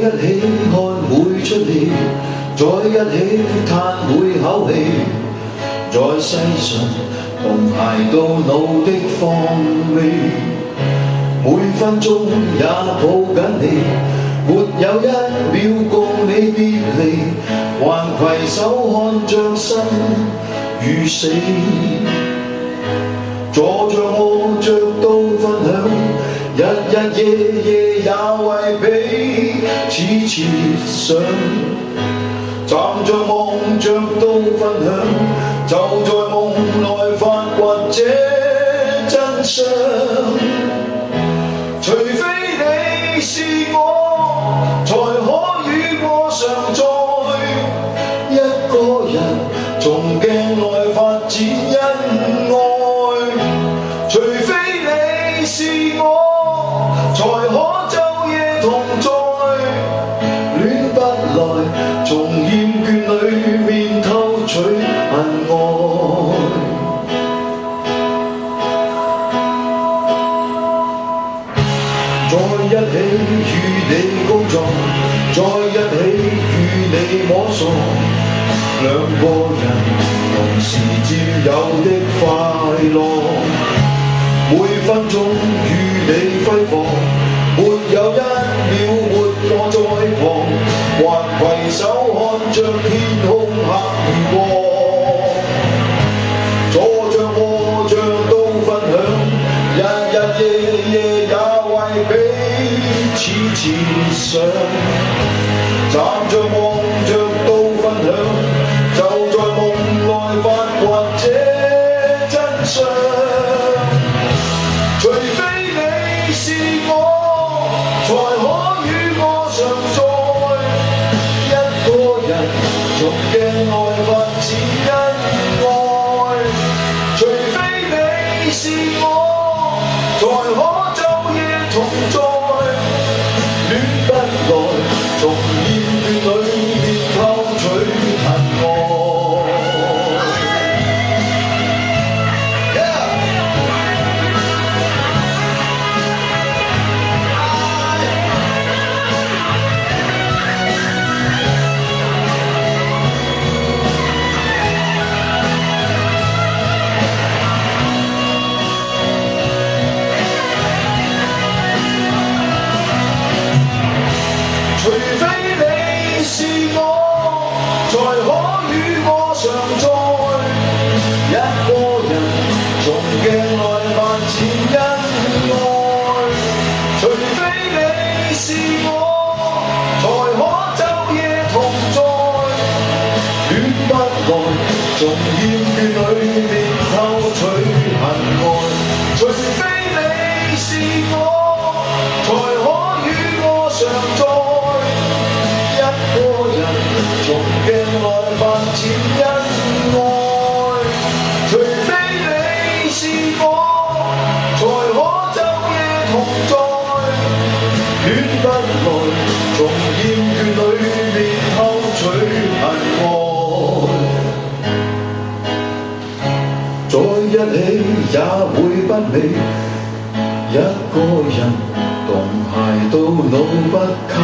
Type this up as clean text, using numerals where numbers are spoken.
一起看每出戲，在一起嘆每口氣，在世上同偕到老的芳味，每分鐘也抱緊你，沒有一秒共你別離，還攜手看着生與死。坐着卧着都分享，日日夜夜也為彼此設想，站着望着都分享，就在夢內發掘這真相。除非你是我，才可與我常在，一個人從鏡內發展恩愛。除非你是我，才可晝夜同在，戀不來，從厭倦裏面偷取恨愛。在一起與你工作，在一起與你摸索，兩個人同時佔有的快樂。每分鐘與你揮霍，沒有一秒沒我在旁，還攜手看着天空黑與光。坐着卧着都分享，日日夜夜也為彼此設想，站着望着都分享，就在夢內發掘這真相。除非你是我，才可與我常在，一個人從鏡內發展恩愛。除非你是我，才可晝夜同在，戀不來，從厭倦裏面偷取恨愛。除非你是我，才可與我常在，一個人從鏡內發展恩愛。除非你是我，才可晝夜同在，戀不來，從厭倦裏面偷取恨愛。除非你是我，才可與我常在，一個人從鏡內發展恩愛。除非你是我，才可晝夜同在，戀不來，從厭倦裏面偷取恨愛。在一起也會不美，一個人同偕到老不靠。